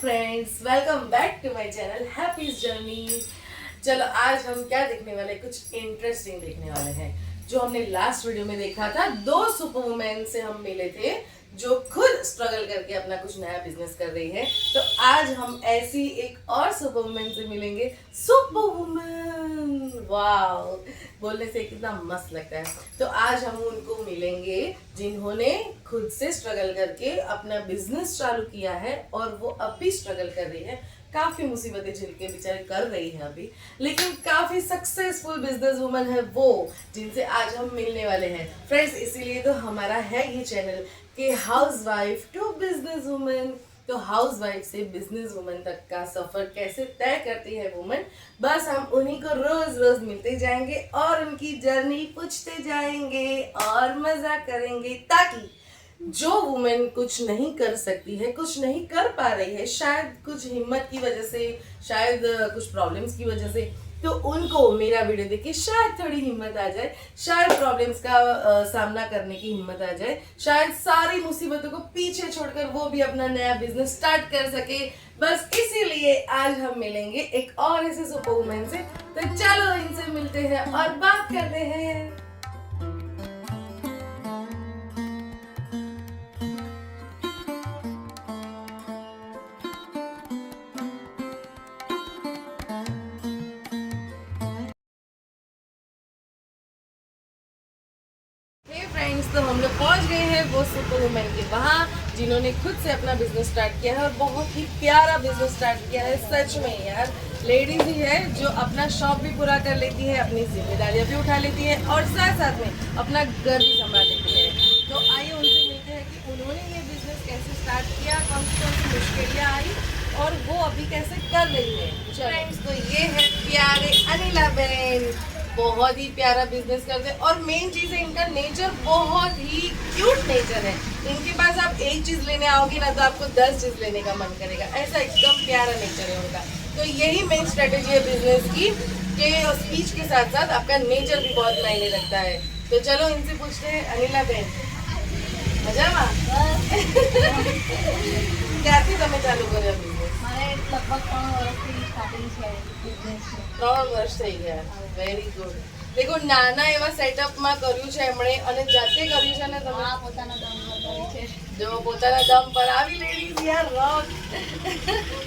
Friends, welcome back to my channel happy's journey. चलो आज हम क्या देखने वाले हैं, कुछ इंटरेस्टिंग देखने वाले हैं। जो हमने लास्ट वीडियो में देखा था, दो सुपर वुमेन से हम मिले थे जो खुद स्ट्रगल करके अपना कुछ नया बिजनेस कर रही है। तो आज हम ऐसी एक और सुपर वुमेन से मिलेंगे। सुपर वुमेन, वाह, बोलने से कितना मस्त लगता है। तो आज हम उनको मिलेंगे जिन्होंने खुद से स्ट्रगल करके अपना बिजनेस चालू किया है और वो अब भी स्ट्रगल कर रही है। काफी मुसीबतें झेल के बेचारे कर रही है अभी, लेकिन काफी सक्सेसफुल बिजनेस वुमन है वो, जिनसे आज हम मिलने वाले हैं। फ्रेंड्स, इसीलिए तो हमारा है ये चैनल कि हाउसवाइफ टू बिजनेस वुमन। तो हाउसवाइफ से बिजनेस वुमन तक का सफर कैसे तय करती है वुमन, बस हम उन्हीं को रोज रोज मिलते जाएंगे और उनकी जर्नी पूछते जाएंगे और मजा करेंगे, ताकि जो वुमेन कुछ नहीं कर सकती है, कुछ नहीं कर पा रही है, शायद कुछ हिम्मत की वजह से, शायद कुछ प्रॉब्लम्स की वजह से, तो उनको मेरा वीडियो देख के शायद थोड़ी हिम्मत आ जाए, शायद प्रॉब्लम्स का सामना करने की हिम्मत आ जाए, शायद सारी मुसीबतों को पीछे छोड़कर वो भी अपना नया बिजनेस स्टार्ट कर सके। बस इसीलिए आज हम मिलेंगे एक और ऐसे सुपर वुमेन से। तो चलो इनसे मिलते हैं और बात करते हैं। फ्रेंड्स, तो हम लोग पहुंच गए हैं वो सुपर वुमेन के वहाँ, जिन्होंने खुद से अपना बिजनेस स्टार्ट किया है और बहुत ही प्यारा बिजनेस स्टार्ट किया है। सच में यार, लेडीज ही है जो अपना शौक भी पूरा कर लेती है, अपनी जिम्मेदारियां भी उठा लेती है और साथ साथ में अपना घर भी संभाल लेती है। तो आइए उनसे मिलते हैं कि उन्होंने ये बिजनेस कैसे स्टार्ट किया, कौन सी मुश्किलें आई और वो अभी कैसे कर रही है। फ्रेंड्स, तो ये है प्यारे अनिला बहन, बहुत ही प्यारा बिजनेस करते हैं और मेन चीज है इनका नेचर बहुत ही क्यूट नेचर है। इनके पास आप एक चीज लेने आओगे ना तो आपको 10 चीज लेने का मन करेगा, ऐसा एकदम प्यारा नेचर है उनका। तो यही मेन स्ट्रेटेजी है बिजनेस की कि स्पीच के साथ साथ आपका नेचर भी बहुत मायने रखता है। तो चलो इनसे पूछते हैं। अनिला बहन, મજામાં? ક્યારથી તમે ચાલુ કર્યો બિઝનેસ? મારે લગભગ 3 વર્ષથી સ્ટાર્ટિંગ છે બિઝનેસ છે. 3 વર્ષ થઈ ગયા, વેરી ગુડ। देखो નાના એવા સેટઅપમાં કર્યું છે એમણે અને જાતે કર્યું છે ને તમે? આ પોતાના દમ પર કરી છે. જો પોતાના દમ પર આવી લેડીઝ યાર રોક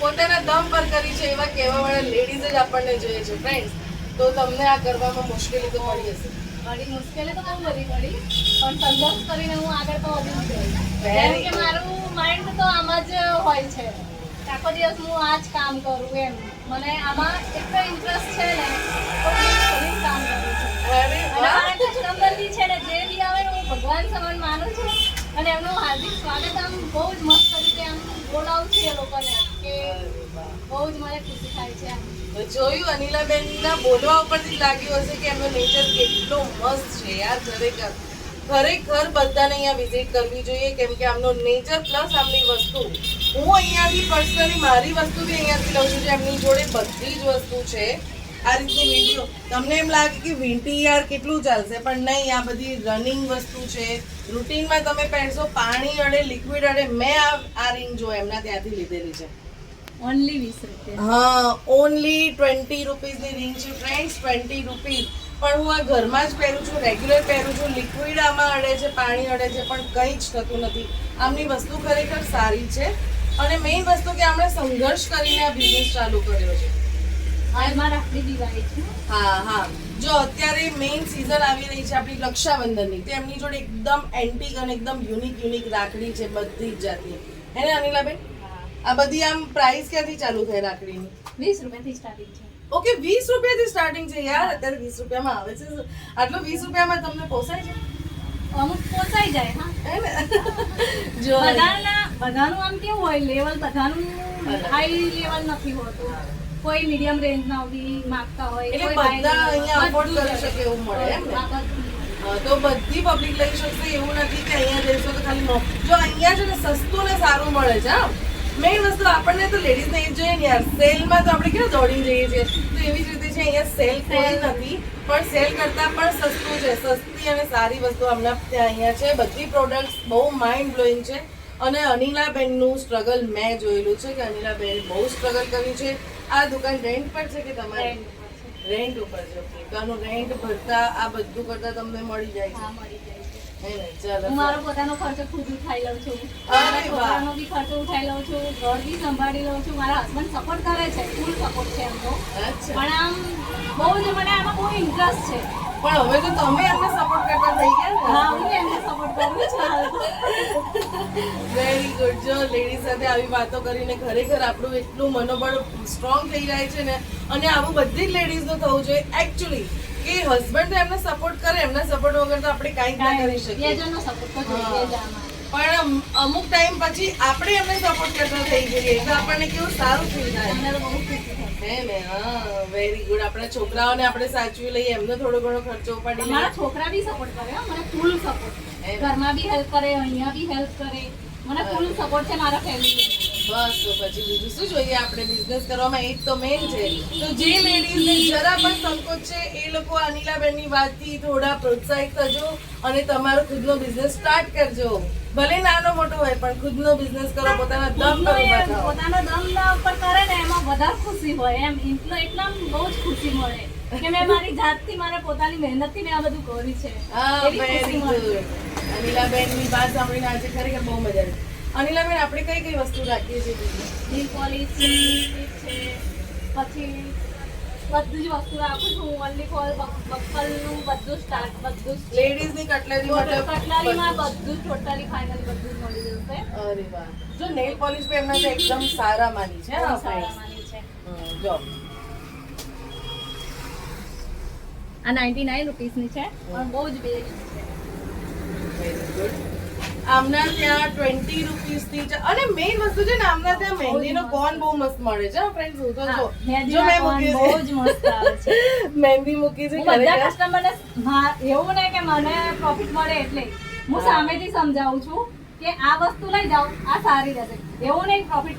પોતાના દમ પર કરી છે એવા કહેવાવાળા લેડીઝ જ આપણને જોઈએ છે ફ્રેન્ડ્સ। તો તમને આ કરવામાં મુશ્કેલી તો પડી હશે? ઘણી મુશ્કેલી તો બહુ બધી પડી, પણ સંઘર્ષ કરીને હું આગળ તો વધી જ ગઈ। કેમ કે મારું માઇન્ડ તો આમાં જ હોય છે, આખો દિવસ હું આ જ કામ કરું એમ। મને આમાં એટલો ઇન્ટરેસ્ટ છે ને તો હું ઘણી કામ કરું છું। અરે અને મારા કસ્ટમરની છે ને જે બી આવે ને હું ભગવાન સમાન માનું છું અને એમનું હાર્દિક સ્વાગત આમ બહુ જ મસ્ત રીતે આમ બોલાવું છું એ લોકોને કે બહુ જ મને ખુશી થાય છે આમ। તો જોયું, અનિલાબેનના બોલવા ઉપરથી લાગ્યું હશે કે એમનો નેચર કેટલો મસ્ત છે યાર। ખરેખર ખરેખર બધાને અહીંયા વિઝિટ કરવી જોઈએ, કેમ કે આમનો નેચર પ્લસ આમની વસ્તુ, હું અહીંયાથી પર્સનલી મારી વસ્તુ બી અહીંયાથી લઉં છું, એમની જોડે બધી જ વસ્તુ છે। આ રીતની વિડીયો તમને એમ લાગે કે વીંટી યાર કેટલું ચાલશે, પણ નહીં, આ બધી રનિંગ વસ્તુ છે, રૂટીનમાં તમે પહેરશો, પાણી અડે, લિક્વિડ અડે। મેં આ રિંગ જો એમના ત્યાંથી લીધેલી છે, ઓનલી 20 રૂપિયા। હા, ઓનલી 20 રૂપીઝની રિંગ છે ફ્રેન્ડ્સ, 20 રૂપીઝ। પણ હું આ ઘરમાં જ પહેરું છું, રેગ્યુલર પહેરું છું, લિક્વિડ આમાં અડે છે, પાણી અડે છે, પણ કંઈ જ થતું નથી। આમની વસ્તુ ખરેખર સારી છે અને મેઇન વસ્તુ કે આપણે સંઘર્ષ કરીને આ બિઝનેસ ચાલુ કર્યો છે। હાલમાં રાખડી દિવાળી છે। હા હા, જો અત્યારે મેઇન સીઝન આવી રહી છે આપણી રક્ષાબંધનની, તો એમની જોડે એકદમ એન્ટિક અને એકદમ યુનિક રાખડી છે બધી જ જાતની, હે ને અનિલાબેન? આ બધી આમ પ્રાઇસ ક્યાંથી ચાલુ થાય રાખડીની? 20 રૂપિયાથી સ્ટાર્ટિંગ છે। ઓકે, 20 રૂપિયાથી સ્ટાર્ટિંગ છે યાર। અત્યારે 20 રૂપિયામાં આવે છે, આટલો 20 રૂપિયામાં તમને પોસાય છે? અમુક પોસાઈ જાય, હા, હે ને? જો બધાનું આમ કેવું હોય, લેવલ બધાનું હાઈ લેવલ નથી હોતું, કોઈ મીડિયમ રેન્જના બી માંગતા હોય, એટલે કોઈ બધા અહીંયા અફોર્ડ કરી શકે એવું મળે એમ ને? તો બધી પબ્લિક લઈ શકશે એવું નથી કે અહીંયા જઈશો તો ખાલી જો અહીંયા છે ને સસ્તું ને સારું મળે છે। હા, મેઇન વસ્તુ આપણને તો લેડીઝને એ જોઈએ ને યાર, સેલમાં તો આપણે કેવું દોડી જઈએ છીએ, તો એવી જ રીતે છે અહીંયા સેલ કોઈ નથી, પણ સેલ કરતાં પણ સસ્તું છે, સસ્તી અને સારી વસ્તુ હમણાં ત્યાં અહીંયા છે। બધી પ્રોડક્ટ્સ બહુ માઇન્ડ બ્લોઈંગ છે, અને અનિલાબેનનું સ્ટ્રગલ મેં જોયેલું છે કે અનિલાબેન બહુ સ્ટ્રગલ કર્યું છે. આ દુકાન રેન્ટ પર છે કે તમારે રેન્ટ ઉપર છે? ઓકે, તો આનું રેન્ટ ભરતા આ બધું કરતા તમને મળી જાય છે? હા, મળી જાય છે. હે ને? ચાલો. હું મારો પોતાનો ખર્ચો ખુદ ઉઠાઈ લઉં છું, અરે મારા વાહ. છોકરાનો બી ખર્ચો ઉઠાઈ લઉં છું, ઘર બી સંભાળી લઉં છું. મારા હસબન્ડ સપોર્ટ કરે છે, ફૂલ સપોર્ટ છે એમ તો. અચ્છા. પણ આમ બહુ જ મને આમાં બહુ ઇન્ટરેસ્ટ છે. પણ હવે તો તમે એમને સપોર્ટ કરતા થઈ ગયા હા, ને? હું એમને સપોર્ટ કરું છું હાલ તો. Very good. જો લેડીઝ સાથે આવી વાતો કરીને ખરેખર આપણું એટલું મનોબળ સ્ટ્રોંગ થઈ જાય છે ને. અને આવું બધી જ લેડીઝનું થવું જોઈએ એકચ્યુઅલી, કે હસબન્ડ એમને સપોર્ટ કરે, એમના સપોર્ટ વગર તો આપણે કાંઈ જ ના કરી બે શકીએ. જણનો સપોર્ટ તો જોઈએ જ આમાં. પણ અમુક ટાઈમ પછી આપણે એમને સપોર્ટ કરતા થઈ જઈએ તો આપણને કેવું સારું ફીલ થાય. અમને તો બહુ ખુશી થાય. હે ને? હા, વેરી ગુડ. આપણા છોકરાઓને આપણે સાચવી લઈએ, એમનો થોડો ઘણો ખર્ચો ઉપાડી લઈએ. મારા છોકરા બી સપોર્ટ કરે હો, મને ફૂલ સપોર્ટ. એમ? ઘરમાં બી હેલ્પ કરે, અહીંયા બી હેલ્પ કરે. મને ફૂલ સપોર્ટ છે મારા ફેમિલી. બસ તો પછી બીજું શું જોઈએ? આપણે બિઝનેસ કરવામાં એ જ તો મેઇન છે. તો જે લેડીઝને જરા પણ સંકોચ છે એ લોકો અનિલાબેનની વાતથી થોડા પ્રોત્સાહિત થજો અને તમારો ખુદનો બિઝનેસ સ્ટાર્ટ કરજો. ભલે નાનો મોટો હોય પણ ખુદનો બિઝનેસ કરો, પોતાના દમ પર ઊભા થાઓ. પોતાનો દમ ઉપર કરે ને એમાં વધારે ખુશી હોય એમ. એટલા બહુ જ ખુશી મળે કે મેં મારી જાતથી, મારા પોતાની મહેનતથી મેં આ બધું કર્યું છે. હા, એવી ખુશી વેરી મળે. ગુડ. અનિલાબેનની વાત સાંભળીને આજે ખરેખર બહુ મજા આવી. અનિલાબેન, આપણે કઈ કઈ વસ્તુ રાખીએ છીએ business? નેલ પોલિશ છે, પછી બધી જ વસ્તુ રાખું છું. ઓનલી ફોર બક્કલનું બધું સ્ટાર્ટ, બધું લેડીઝની કટલરી મતલબ કટલેરીમાં બધું. બધું ટોટલી ફાઇનલ બધું જ મળી જશે. અરે વાહ. જો નેલ પોલિશ બી એમના તો એકદમ સારા માની છે. હા, સારા friends. માની છે. જો આ 99 રૂપીસની છે પણ બહુ જ બેસ્ટ છે. Very good. આમના ત્યાં 20 રૂપીસથી છે. અને મેઇન વસ્તુ છે ને, આમના ત્યાં મહેંદીનો કોન બહુ મસ્ત મળે છે. ફ્રેન્ડ્સ, હું તો જો મહેંદીના કોન બહુ જ મસ્ત આવે છે. મહેંદી મૂકી છે હું બધા ખરેખર. કસ્ટમરને એવું નહીં કે મને પ્રોફિટ મળે એટલે હું સામેથી સમજાવું છું કે આ વસ્તુ લઈ જાઓ, આ સારી રહેશે. એવું નહીં પ્રોફિટ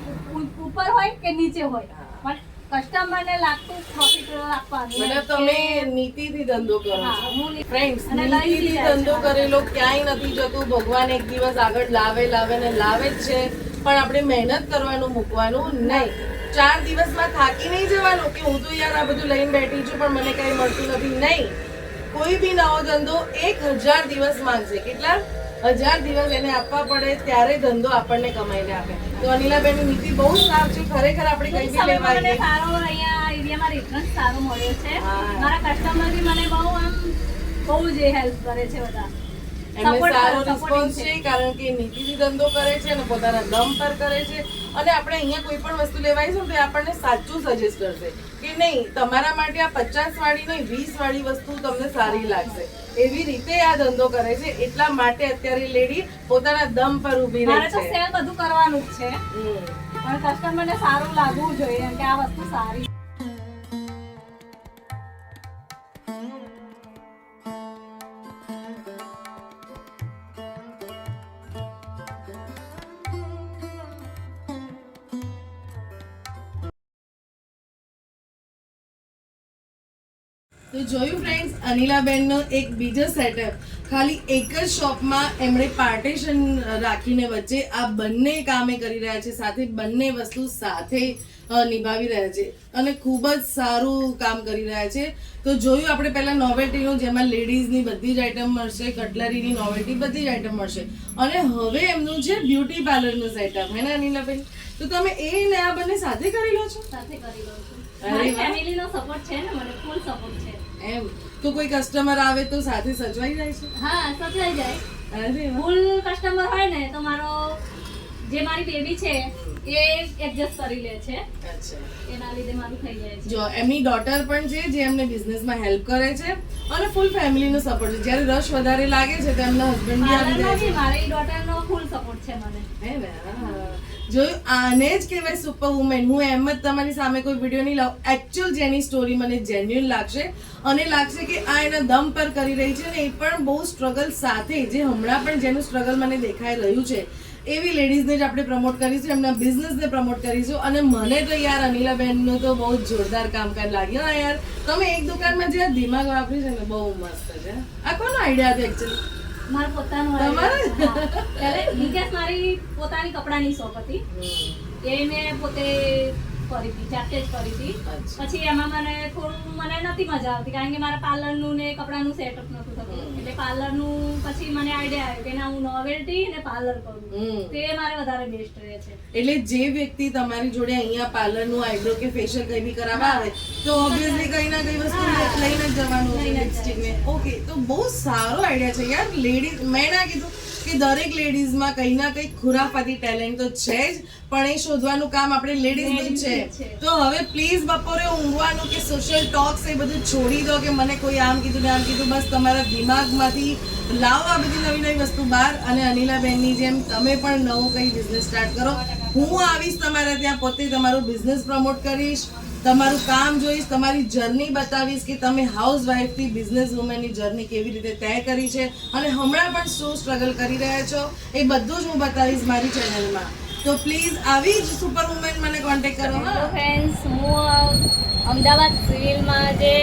ઉપર હોય કે નીચે હોય, પણ કસ્ટમરને લાગતું પ્રોફિટ આપવાનું. મતલબ તમે નીતિથી ધંધો કરો હા, છો. હું ફ્રેન્ડ્સ, અને નીતિથી લઈ ધંધો જાય છે. કરેલો ક્યાંય નથી જતું. ભગવાન એક દિવસ આગળ લાવે ને લાવે જ છે. પણ આપણે મહેનત કરવાનું મૂકવાનું નહીં. 4 દિવસમાં થાકી નહીં જવાનું કે હું તો યાર આ બધું લઈને બેઠી છું પણ મને કઈ મળતું નથી. નહીં. કોઈ બી નવો ધંધો 1000 દિવસ માંગશે. કેટલા? 1000 દિવસ એને આપવા પડે ત્યારે ધંધો આપણને કમાઈને આપે. તો અનિલાબેનની નીતિ બહુ સારી છે. ખરેખર આપણે કઈ બી મને લેવાય સારો અહીંયા એરિયામાં રેફરન્સ સારો મળ્યો છે. હા. મારા કસ્ટમર બી મને બહુ જ હેલ્પ કરે છે બધા. એમને Support સારો કરે, supporting રિસ્પોન્સ છે કારણ કે નીતિથી ધંધો કરે છે અને પોતાના દમ પર કરે છે. અને આપણે અહીંયા કોઈ પણ વસ્તુ લેવાઈશું તો એ આપણને સાચું સજેસ્ટ કરશે કે નહીં, તમારા માટે આ 50 વાળી નહીં 20 વાળી વસ્તુ તમને સારી લાગશે. એવી રીતે આ ધંધો કરે છે. એટલા માટે અત્યારે લેડી પોતાના દમ પર ઊભી મારે રહી તો છે. સેલ બધું કરવાનું જ છે હમ. પણ કસ્ટમરને સારું લાગવું જોઈએ કે આ વસ્તુ સારી. તો જોયું ફ્રેન્ડ્સ, અનિલાબેનનો એક બીજો સેટઅપ. ખાલી એક જ શોપમાં એમણે પાર્ટીશન રાખીને વચ્ચે આ બંને કામે કરી રહ્યા છે. સાથે બંને વસ્તુ સાથે નિભાવી રહ્યા છે અને ખૂબ જ સારું કામ કરી રહ્યા છે. તો જોયું આપણે પહેલા નોવેલ્ટીનું, જેમાં લેડીઝની બધી જ આઈટમ મળશે, કટલરીની નોવેલ્ટી બધી જ આઈટમ મળશે. અને હવે એમનું છે બ્યુટી પાર્લરનું સેટઅપ. હે ને અનિલાબેન? તો તમે એ ને આ બંને સાથે કરી લો છો? સાથે કરી લઉં છું. અરે મારી વાહ. ફેમિલીનો સપોર્ટ છે ને, મને ફૂલ સપોર્ટ છે. એમ તો કોઈ કસ્ટમર આવે તો સાથે સચવાઈ જાય છે? હા, સચવાઈ જાય. અરે વાહ. ફૂલ કસ્ટમર હોય ને તો જે મારી બેબી છે એ એડજસ્ટ કરી લે છે. અચ્છા. એના લીધે મારું થઈ જાય છે. જો એમની ડોટર પણ છે જે એમને બિઝનેસમાં હેલ્પ કરે છે અને ફૂલ ફેમિલીનો સપોર્ટ છે. જ્યારે રશ વધારે લાગે છે તો એમના હસબન્ડ બી આવી જાય છે. મારી ડોટરનો ફૂલ સપોર્ટ છે મને. હે ને? હા. જોયું, આને જ કહેવાય સુપર વુમેન. હું એમ જ તમારી સામે કોઈ વિડીયો નહીં લાવું. એકચ્યુઅલ જેની સ્ટોરી મને જેન્યુઅન લાગશે અને લાગશે કે આ એના દમ પર કરી રહી છે ને એ પણ બહુ સ્ટ્રગલ સાથે, જે હમણાં પણ જેનું સ્ટ્રગલ મને દેખાઈ રહ્યું છે એવી લેડીઝને જ આપણે પ્રમોટ કરીશું, એમના બિઝનેસને પ્રમોટ કરીશું. અને મને તો યાર અનિલાબેનનું તો બહુ જ જોરદાર કામકાજ લાગ્યું. હા યાર, તમે એક દુકાનમાં જે દિમાગ વાપર્યું છે ને બહુ મસ્ત છે. આ કોનો આઈડિયા હતો એકચ્યુઅલી? મારો પોતાનો તમારે? પહેલે નિકેશ મારી પોતાની કપડાની શોપ હતી, એ મેં પોતે કરી હતી, જાતે જ કરી હતી. અચ્છા. પછી એમાં મને નથી મજા આવતી, કારણ કે મારા પાર્લરનું ને કપડાનું સેટઅપ નતું થતું. એટલે પાર્લરનું પછી મને આઈડિયા આવ્યો કે ના, હું નોવેલ્ટી અને પાર્લર કરું, તે મારે વધારે બેસ્ટ રહે છે. એટલે જે વ્યક્તિ તમારી જોડે અહીંયા પાર્લરનું આઈબ્રો કે ફેશિયલ કઈ બી કરાવવા આવે તો ઓબ્વિયસલી કઈ ના કઈ વસ્તુ લઈને જ જવાનું છે લિપસ્ટિક ને. ઓકે, તો બહુ સારો આઈડિયા છે યાર. લેડીઝ, મેં ના કીધું કે દરેક લેડીઝમાં કઈ ના કઈ ખુરાફાતી ટેલેન્ટ તો છે જ, પણ એ શોધવાનું કામ આપણે લેડીઝનું જ છે. તો હવે પ્લીઝ બપોરે ઊંઘવાનું કે સોશિયલ ટોક્સ એ બધું છોડી દો કે મને કોઈ આમ કીધું ને આમ કીધું. બસ તમારા દિમાગમાંથી લાવો આ બધી નવી નવી વસ્તુ બહાર, અને અનિલાબેનની જેમ તમે પણ નવું કંઈ બિઝનેસ સ્ટાર્ટ કરો. હું આવીશ તમારા ત્યાં, પોતે તમારું બિઝનેસ પ્રમોટ કરીશ, તમારું કામ જોઈશ, તમારી જર્ની બતાવીશ કે તમે હાઉસ વાઇફથી બિઝનેસ વુમેનની જર્ની કેવી રીતે તય કરી છે અને હમણાં પણ શું સ્ટ્રગલ કરી રહ્યા છો એ બધું જ હું બતાવીશ મારી ચેનલમાં. તો પ્લીઝ આવી જ સુપર વુમેન મને કોન્ટેક્ટ કરો. હેલો ફ્રેન્ડ્સ, હું અમદાવાદ સિવિલમાં જે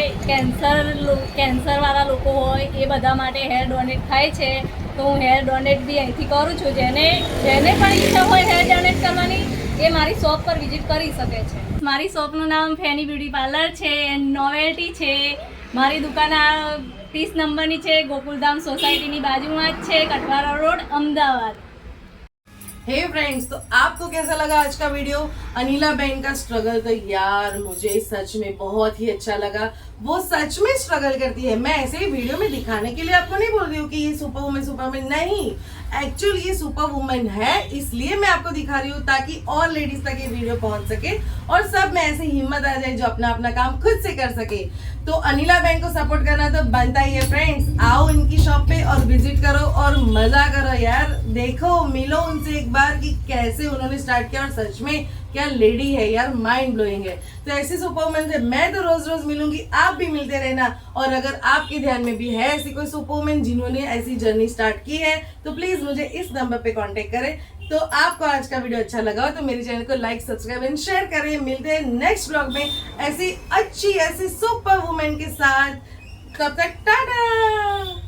કેન્સરવાળા લોકો હોય એ બધા માટે હેર ડોનેટ થાય છે, તો હું હેર ડોનેટ બી અહીંથી કરું છું. જેને પણ ઈચ્છા હોય હેર ડોનેટ કરવાની, એ મારી શોપ પર વિઝિટ કરી શકે છે. મારી શોપનું નામ ફેની બ્યુટી પાર્લર છે, નોવેલ્ટી છે. મારી દુકાન આ 30 નંબરની છે, ગોકુલધામ સોસાયટીની બાજુમાં જ છે, કઠવારા रोड अहमदाबाद. हे फ्रेंड्स, तो आपको कैसा लगा आज का वीडियो? अनिला बहन का स्ट्रगल तो यार मुझे सच में बहुत ही अच्छा लगा. वो सच में स्ट्रगल करती है. मैं ऐसे ही वीडियो में दिखाने के लिए आपको नहीं बोल रही हूँ कि ये सुपर वुमेन नहीं, एक्चुअली ये सुपर वुमेन है, इसलिए मैं आपको दिखा रही हूँ ताकि और लेडीज तक ये वीडियो पहुंच सके और सब में ऐसे हिम्मत आ जाए जो अपना अपना काम खुद से कर सके. तो अनिला बहन को सपोर्ट करना तो बनता ही है फ्रेंड्स. आओ इनकी शॉप पे और विजिट करो और मजा करो यार. देखो, मिलो उनसे एक बार कि कैसे उन्होंने स्टार्ट किया और सच में क्या लेडी है यार, माइंड ब्लोइंग है. तो ऐसे सुपर वुमेन से मैं तो रोज रोज मिलूंगी, आप भी मिलते रहना. और अगर आपके ध्यान में भी है ऐसी कोई सुपर वुमेन जिन्होंने ऐसी जर्नी स्टार्ट की है तो प्लीज मुझे इस नंबर पे कांटेक्ट करें. तो आपको आज का वीडियो अच्छा लगा हो तो मेरे चैनल को लाइक, सब्सक्राइब एंड शेयर करें. मिलते हैं नेक्स्ट ब्लॉग में ऐसी अच्छी ऐसी सुपर वुमेन के साथ. तब तक टाटा.